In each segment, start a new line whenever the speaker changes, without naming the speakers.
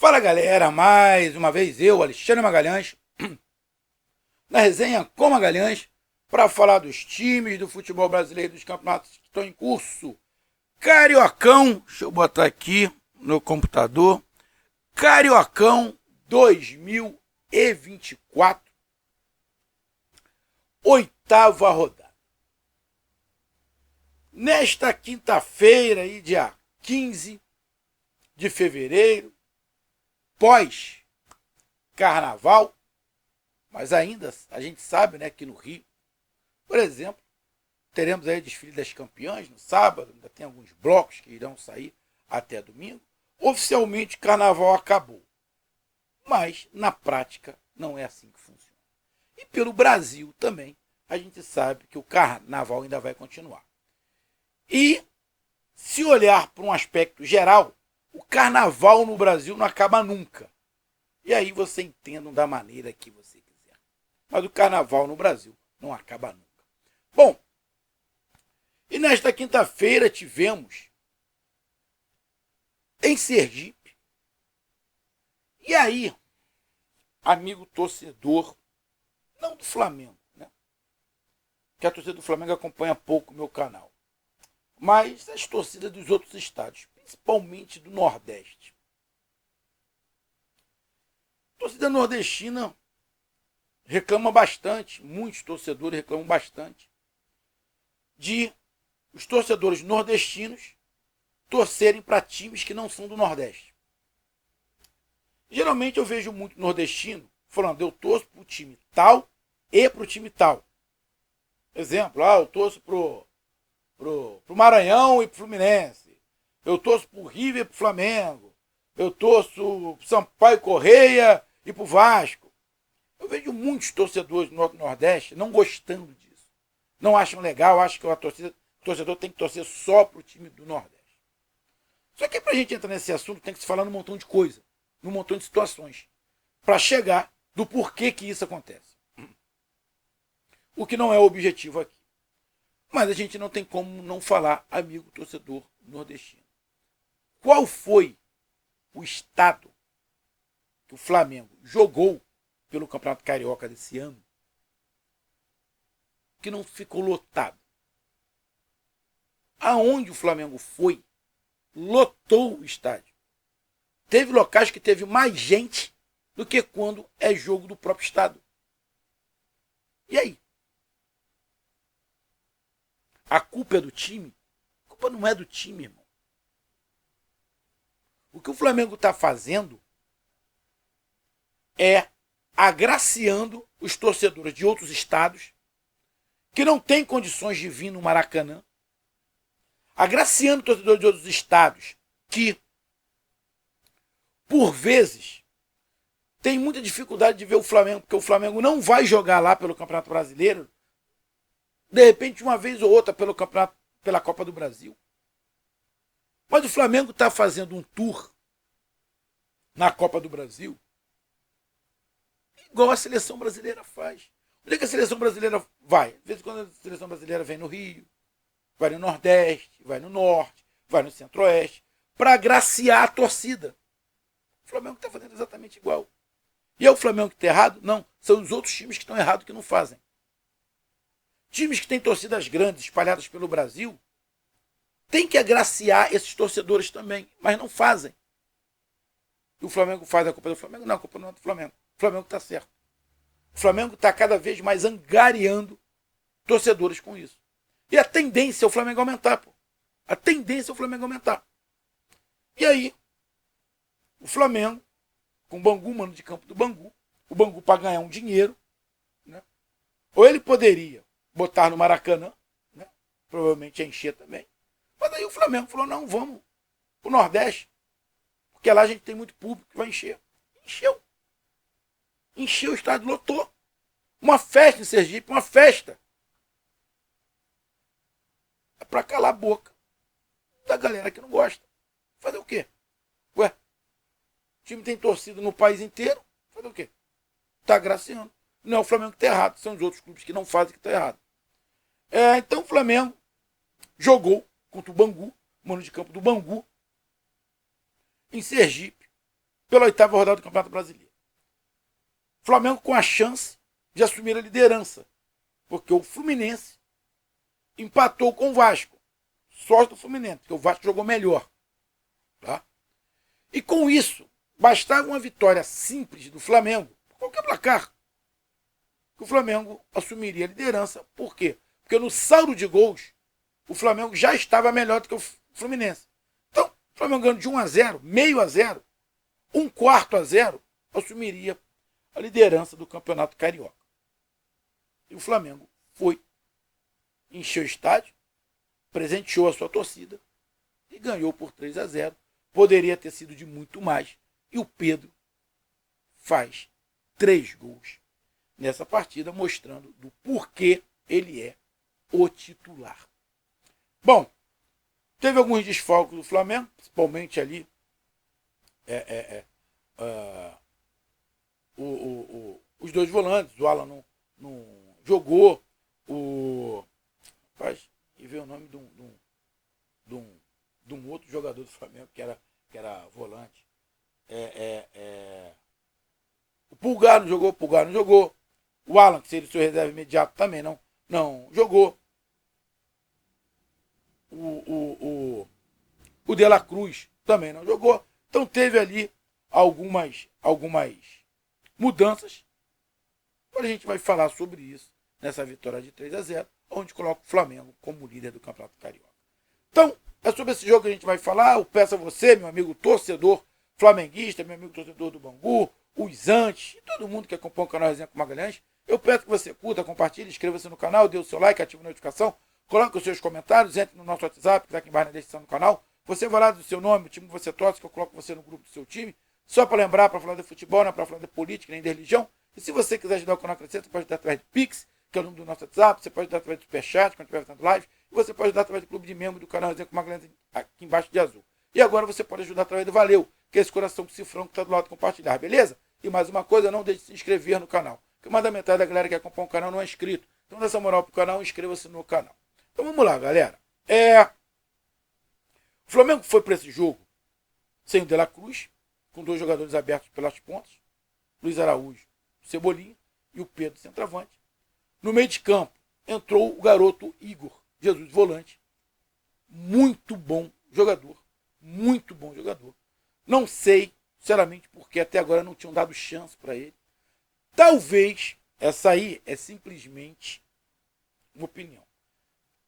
Fala galera, mais uma vez eu, Alexandre Magalhães, na resenha com Magalhães, para falar dos times do futebol brasileiro, dos campeonatos que estão em curso. Cariocão, deixa eu botar aqui no computador, Cariocão 2024, oitava rodada. Nesta quinta-feira, dia 15 de fevereiro, pós-carnaval, mas ainda a gente sabe, né, que no Rio, por exemplo, teremos aí o desfile das campeãs no sábado, ainda tem alguns blocos que irão sair até domingo. Oficialmente o carnaval acabou, mas na prática não é assim que funciona. E pelo Brasil também a gente sabe que o carnaval ainda vai continuar. E se olhar para um aspecto geral, o carnaval no Brasil não acaba nunca. E aí você entenda da maneira que você quiser. Mas o carnaval no Brasil não acaba nunca. Bom, e nesta quinta-feira tivemos em Sergipe. E aí, amigo torcedor, não do Flamengo, né? Que a torcida do Flamengo acompanha pouco o meu canal. Mas as torcidas dos outros estados, principalmente do Nordeste. A torcida nordestina reclama bastante, muitos torcedores reclamam bastante, de os torcedores nordestinos torcerem para times que não são do Nordeste. Geralmente eu vejo muito nordestino falando, eu torço para o time tal e para o time tal. Exemplo, eu torço pro Maranhão e pro Fluminense. Eu torço pro River e pro Flamengo. Eu torço pro Sampaio Correia e pro Vasco. Eu vejo muitos torcedores do Nordeste não gostando disso. Não acham legal, acham que o torcedor tem que torcer só pro time do Nordeste. Só que pra gente entrar nesse assunto tem que se falar num montão de coisa, num montão de situações, para chegar do porquê que isso acontece. O que não é o objetivo aqui. Mas a gente não tem como não falar, amigo torcedor nordestino. Qual foi o estado que o Flamengo jogou pelo Campeonato Carioca desse ano que não ficou lotado? Aonde o Flamengo foi, lotou o estádio. Teve locais que teve mais gente do que quando é jogo do próprio estado. E aí? A culpa é do time? A culpa não é do time, irmão. O que o Flamengo está fazendo é agraciando os torcedores de outros estados que não têm condições de vir no Maracanã, agraciando torcedores de outros estados que, por vezes, têm muita dificuldade de ver o Flamengo, porque o Flamengo não vai jogar lá pelo Campeonato Brasileiro, de repente uma vez ou outra pelo campeonato, pela Copa do Brasil. Mas o Flamengo está fazendo um tour na Copa do Brasil igual a seleção brasileira faz. Onde é que a seleção brasileira vai? Às vezes quando a seleção brasileira vem no Rio, vai no Nordeste, vai no Norte, vai no Centro-Oeste, para agraciar a torcida. O Flamengo está fazendo exatamente igual. E é o Flamengo que está errado? Não, são os outros times que estão errados que não fazem. Times que têm torcidas grandes espalhadas pelo Brasil têm que agraciar esses torcedores também, mas não fazem. E o Flamengo faz a culpa do Flamengo? Não, a culpa não é do Flamengo. O Flamengo está certo. O Flamengo está cada vez mais angariando torcedores com isso. E a tendência é o Flamengo aumentar, pô. A tendência é o Flamengo aumentar. E aí, o Flamengo, com o Bangu, mano de campo do Bangu, o Bangu para ganhar um dinheiro, né? Ou ele poderia botar no Maracanã, né? Provavelmente ia encher também. Mas aí o Flamengo falou, não, vamos pro Nordeste, porque lá a gente tem muito público que vai encher. Encheu. Encheu o estádio, lotou. Uma festa em Sergipe, uma festa. É pra calar a boca da galera que não gosta. Fazer o quê? Ué, o time tem torcida no país inteiro, fazer o quê? Tá agraciando. Não é o Flamengo que tá errado, são os outros clubes que não fazem que tá errado. Então o Flamengo jogou contra o Bangu, mano de campo do Bangu, em Sergipe. pela 8ª rodada do Campeonato Brasileiro. Flamengo com a chance de assumir a liderança, porque o Fluminense empatou com o Vasco. Sorte do Fluminense, porque o Vasco jogou melhor. Tá? E com isso, bastava uma vitória simples do Flamengo, por qualquer placar, que o Flamengo assumiria a liderança. Por quê? Porque no saldo de gols, o Flamengo já estava melhor do que o Fluminense. Então, o Flamengo ganhando de 1-0, meio a 0, 1/4-0, assumiria a liderança do Campeonato Carioca. E o Flamengo foi, encheu o estádio, presenteou a sua torcida e ganhou por 3-0. Poderia ter sido de muito mais. E o Pedro faz 3 gols nessa partida, mostrando do porquê ele é o titular. Bom, teve alguns desfalques do Flamengo, principalmente ali os 2 volantes. O Alan não jogou. E veio o nome de um outro jogador do Flamengo que era volante. O Pulgar não jogou. O Alan, que seria o seu reserva imediato, também não jogou. O De La Cruz também não jogou. Então teve ali algumas mudanças. Agora a gente vai falar sobre isso nessa vitória de 3-0, onde coloca o Flamengo como líder do Campeonato Carioca. Então, é sobre esse jogo que a gente vai falar. Eu peço a você, meu amigo torcedor flamenguista, meu amigo torcedor do Bangu, os Antes, e todo mundo que acompanha o canal Resenha com Magalhães, eu peço que você curta, compartilhe, inscreva-se no canal, dê o seu like, ative a notificação, coloque os seus comentários, entre no nosso WhatsApp, que está aqui embaixo na descrição do canal. Você vai lá do seu nome, o time que você torce, que eu coloco você no grupo do seu time. Só para lembrar, para falar de futebol, não é para falar de política, nem de religião. E se você quiser ajudar o canal a crescer, você pode ajudar através de Pix, que é o número do nosso WhatsApp, você pode ajudar através do Superchat, quando estiver fazendo live, e você pode ajudar através do clube de membro do canal Resenha com Magalhães, aqui embaixo de azul. E agora você pode ajudar através do Valeu, que é esse coração com cifrão que está do lado de compartilhar, beleza? E mais uma coisa, não deixe de se inscrever no canal, porque mais da metade da galera que acompanha o canal não é inscrito. Então dá essa moral pro canal, inscreva-se no canal. Então vamos lá, galera. O Flamengo foi para esse jogo sem o De La Cruz, com 2 jogadores abertos pelas pontas, Luiz Araújo, Cebolinha, e o Pedro, centroavante. No meio de campo, entrou o garoto Igor Jesus, volante. Muito bom jogador. Muito bom jogador. Não sei, sinceramente, porque até agora não tinham dado chance para ele. Talvez, essa aí é simplesmente uma opinião.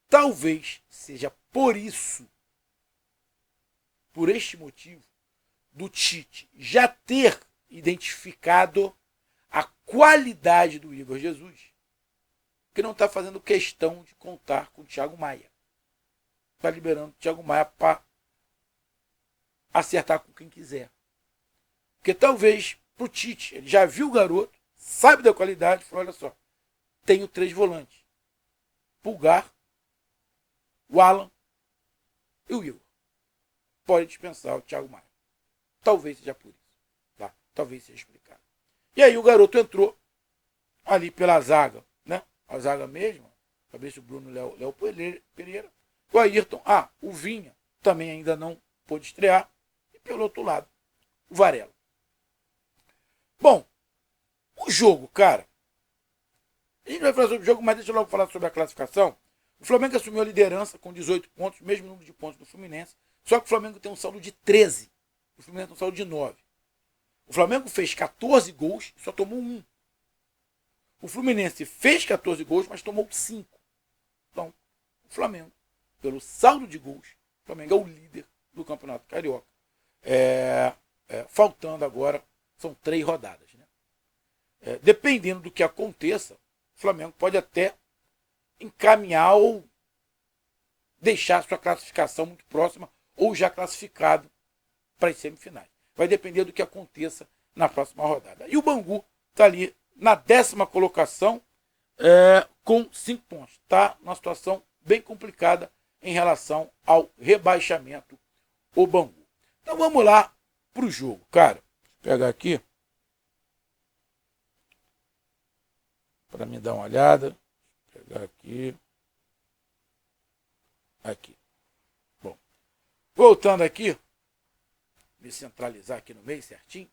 Talvez seja por isso, por este motivo, do Tite já ter identificado a qualidade do Igor Jesus, que não está fazendo questão de contar com o Thiago Maia. Está liberando o Thiago Maia para acertar com quem quiser. Porque talvez para o Tite, ele já viu o garoto, sabe da qualidade, falou, olha só, tenho 3 volantes. Pulgar, o Alan e o Igor. Pode dispensar o Thiago Maia. Talvez seja por isso. Tá? Talvez seja explicado. E aí o garoto entrou ali pela zaga, né? A zaga mesmo, Fabrício Bruno, Léo Pereira, o Ayrton, o Vinha também ainda não pôde estrear, e pelo outro lado, o Varela. Bom, o jogo, cara, a gente vai falar sobre o jogo, mas deixa eu logo falar sobre a classificação. O Flamengo assumiu a liderança com 18 pontos, mesmo número de pontos do Fluminense, só que o Flamengo tem um saldo de 13, o Fluminense tem um saldo de 9. O Flamengo fez 14 gols e só tomou 1. O Fluminense fez 14 gols, mas tomou 5. Então, o Flamengo, pelo saldo de gols, o Flamengo é o líder do Campeonato Carioca. Faltando agora, são 3 rodadas. Né? Dependendo do que aconteça, o Flamengo pode até encaminhar ou deixar sua classificação muito próxima ou já classificado para as semifinais. Vai depender do que aconteça na próxima rodada. E o Bangu está ali na 10ª colocação com 5 pontos. Está numa situação bem complicada em relação ao rebaixamento, o Bangu. Então vamos lá para o jogo, cara. Vou pegar aqui para me dar uma olhada. Vou pegar aqui. Aqui. Bom, voltando aqui. me centralizar aqui no meio certinho.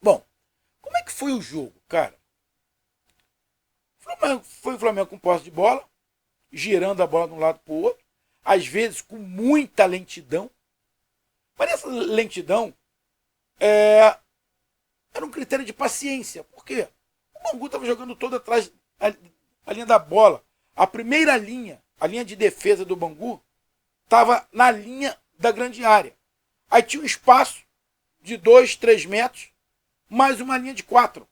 Bom, como é que foi o jogo, cara? Foi o Flamengo com posse de bola, girando a bola de um lado para o outro, às vezes com muita lentidão. Mas essa lentidão era um critério de paciência. Por quê? O Bangu estava jogando todo atrás da linha da bola. A primeira linha, a linha de defesa do Bangu, estava na linha da grande área. Aí tinha um espaço de 2, 3 metros, mais uma linha de 4.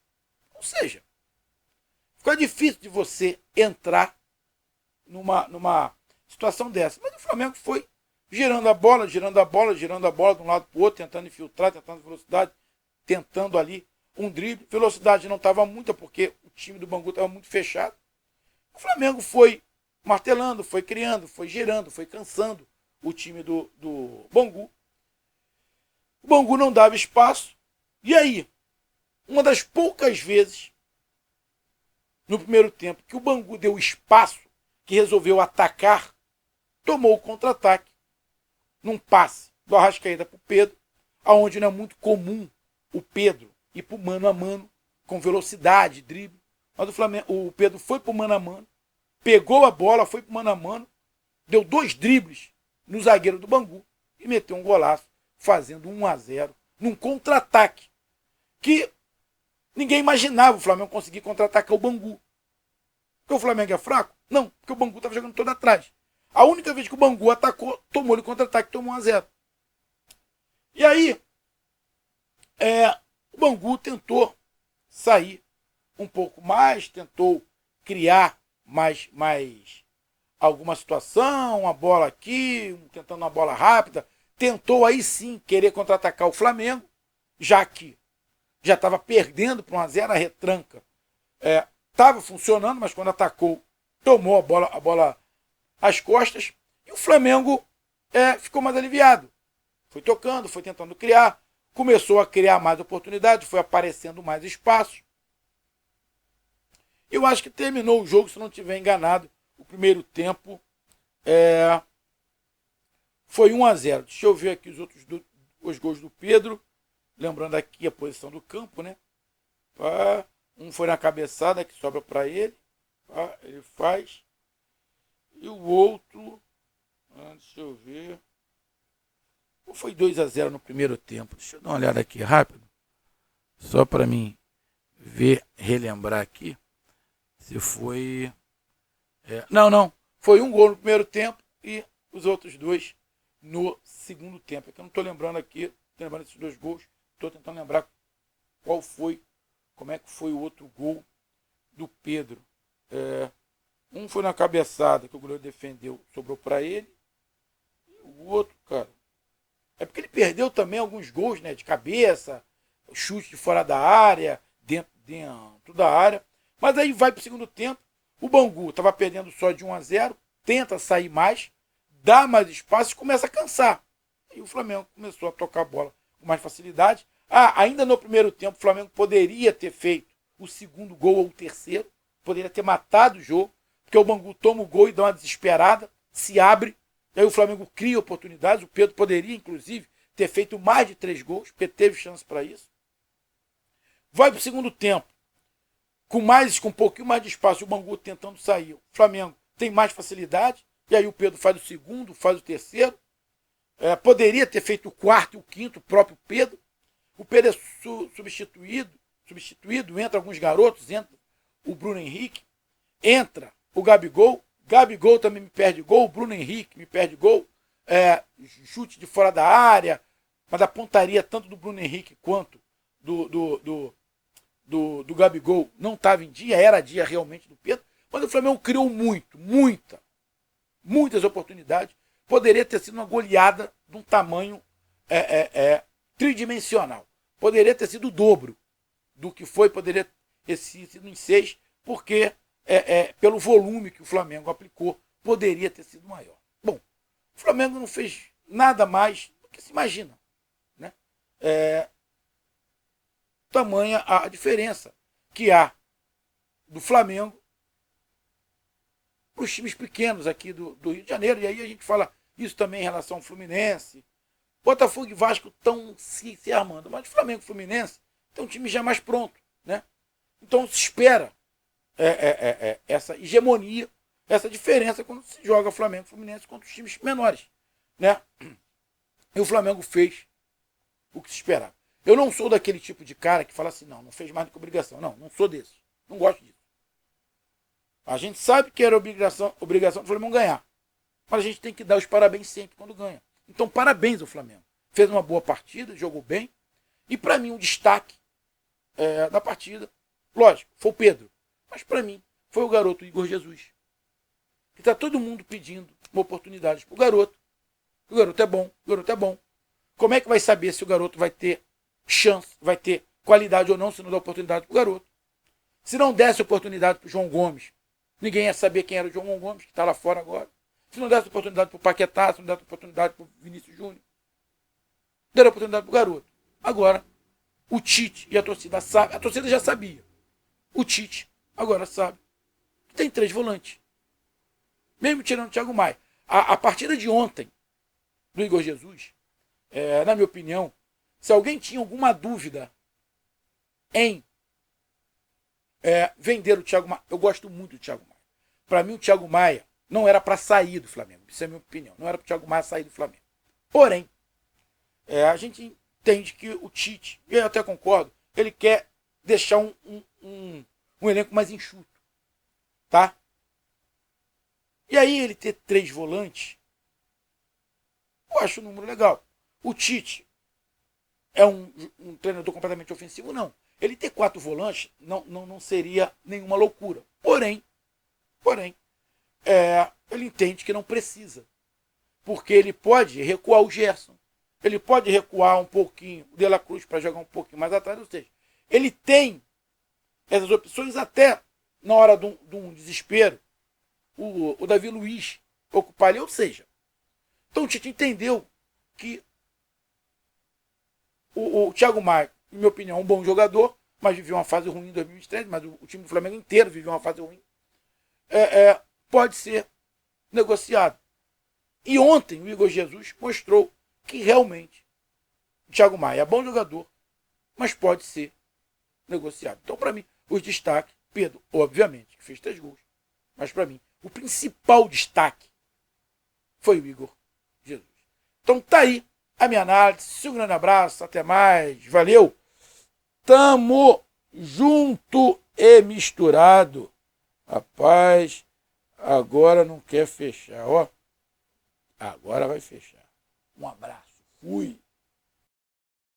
Ou seja, fica difícil de você entrar numa situação dessa. Mas o Flamengo foi girando a bola de um lado para o outro, tentando infiltrar, tentando velocidade, tentando ali um drible. Velocidade não estava muita, porque o time do Bangu estava muito fechado. O Flamengo foi martelando, foi criando, foi girando, foi cansando o time do Bangu. O Bangu não dava espaço. E aí, uma das poucas vezes no primeiro tempo que o Bangu deu espaço, que resolveu atacar, tomou o contra-ataque num passe do Arrascaeta para o Pedro, aonde não é muito comum o Pedro ir para o mano a mano, com velocidade, drible. Mas o Pedro foi para o mano a mano, pegou a bola, foi para o mano a mano, deu 2 dribles no zagueiro do Bangu e meteu um golaço, fazendo 1-0 num contra-ataque que ninguém imaginava o Flamengo conseguir contra-atacar o Bangu. Porque o Flamengo é fraco? Não, porque o Bangu estava jogando todo atrás. A única vez que o Bangu atacou, tomou-lhe contra-ataque, tomou 1-0. E aí, o Bangu tentou sair um pouco mais, tentou criar mais alguma situação, uma bola aqui, tentando uma bola rápida. Tentou aí sim querer contra-atacar o Flamengo, já que já estava perdendo por 1-0, a retranca estava funcionando, mas quando atacou, tomou a bola às costas, e o Flamengo ficou mais aliviado. Foi tocando, foi tentando criar, começou a criar mais oportunidades, foi aparecendo mais espaço. Eu acho que terminou o jogo, se não estiver enganado, o primeiro tempo foi 1-0. Deixa eu ver aqui os gols do Pedro, lembrando aqui a posição do campo, né? Um foi na cabeçada, que sobra para ele, ele faz. E o outro, deixa eu ver, foi 2-0 no primeiro tempo. Deixa eu dar uma olhada aqui rápido, só para mim relembrar aqui, se foi... Não, foi um gol no primeiro tempo e os outros 2 no segundo tempo. É que eu não estou lembrando aqui, estou lembrando esses 2 gols, estou tentando lembrar como é que foi o outro gol do Pedro. Um foi na cabeçada, que o goleiro defendeu, sobrou para ele. E o outro, cara, é porque ele perdeu também alguns gols, né, de cabeça, chute de fora da área, dentro da área. Mas aí vai para o segundo tempo, o Bangu estava perdendo só de 1-0, tenta sair mais, dá mais espaço e começa a cansar. E o Flamengo começou a tocar a bola com mais facilidade. Ainda no primeiro tempo, o Flamengo poderia ter feito o segundo gol ou o terceiro, poderia ter matado o jogo, porque o Bangu toma o gol e dá uma desesperada, se abre, e aí o Flamengo cria oportunidades. O Pedro poderia, inclusive, ter feito mais de 3 gols, porque teve chance para isso. Vai para o segundo tempo, com um pouquinho mais de espaço, o Bangu tentando sair. O Flamengo tem mais facilidade, e aí o Pedro faz o segundo, faz o terceiro. Poderia ter feito o quarto e o quinto, o próprio Pedro. O Pedro é substituído, entra alguns garotos, entra o Bruno Henrique, entra o Gabigol também me perde gol, o Bruno Henrique me perde gol, chute de fora da área, mas a pontaria tanto do Bruno Henrique quanto do Gabigol não estava em dia, era dia realmente do Pedro, mas o Flamengo criou muitas oportunidades, poderia ter sido uma goleada de um tamanho tridimensional, poderia ter sido o dobro do que foi, poderia ter sido em 6, porque pelo volume que o Flamengo aplicou, poderia ter sido maior. Bom, o Flamengo não fez nada mais do que se imagina, né? Tamanha a diferença que há do Flamengo para os times pequenos aqui do Rio de Janeiro. E aí a gente fala isso também em relação ao Fluminense, Botafogo e Vasco estão se armando, mas o Flamengo e Fluminense tem um time já mais pronto, né? Então se espera essa hegemonia, essa diferença quando se joga Flamengo e Fluminense contra os times menores, né? E o Flamengo fez o que se esperava. Eu não sou daquele tipo de cara que fala assim, não fez mais do que obrigação. Não sou desse. Não gosto disso. A gente sabe que era obrigação do Flamengo ganhar. Mas a gente tem que dar os parabéns sempre quando ganha. Então, parabéns ao Flamengo. Fez uma boa partida, jogou bem. E para mim, um destaque da partida, lógico, foi o Pedro. Mas para mim, foi o garoto Igor Jesus. Que está todo mundo pedindo uma oportunidade para o garoto. O garoto é bom, o garoto é bom. Como é que vai saber se o garoto vai ter chance, vai ter qualidade ou não, se não dá oportunidade para o garoto? Se não desse oportunidade para o João Gomes, ninguém ia saber quem era o João Gomes, que está lá fora agora. Se não desse oportunidade para o Paquetá, se não desse oportunidade para o Vinícius Júnior, deram oportunidade para o garoto. Agora, o Tite e a torcida sabe, a torcida já sabia. O Tite agora sabe que tem 3 volantes. Mesmo tirando o Thiago Maia. A partida de ontem do Igor Jesus, na minha opinião, se alguém tinha alguma dúvida em vender o Thiago Maia, eu gosto muito do Thiago Maia. Para mim, o Thiago Maia não era para sair do Flamengo. Isso é a minha opinião. Não era para o Thiago Maia sair do Flamengo. Porém, a gente entende que o Tite, e eu até concordo, ele quer deixar um elenco mais enxuto. Tá? E aí ele ter 3 volantes, eu acho um número legal. O Tite é um treinador completamente ofensivo? Não. Ele ter 4 volantes não seria nenhuma loucura. Porém, ele entende que não precisa. Porque ele pode recuar o Gerson. Ele pode recuar um pouquinho o De La Cruz para jogar um pouquinho mais atrás. Ou seja, ele tem essas opções até na hora de um desespero. O Davi Luiz ocupar ali. Ou seja, então o Tite entendeu que o Thiago Maia, em minha opinião, é um bom jogador, mas viveu uma fase ruim em 2023, mas o time do Flamengo inteiro viveu uma fase ruim. Pode ser negociado. E ontem o Igor Jesus mostrou que realmente o Thiago Maia é bom jogador, mas pode ser negociado. Então, para mim, os destaques, Pedro, obviamente, que fez 3 gols, mas para mim, o principal destaque foi o Igor Jesus. Então tá aí a minha análise. Um grande abraço, até mais, valeu. Tamo junto e misturado. Rapaz, agora não quer fechar, ó. Agora vai fechar. Um abraço, fui.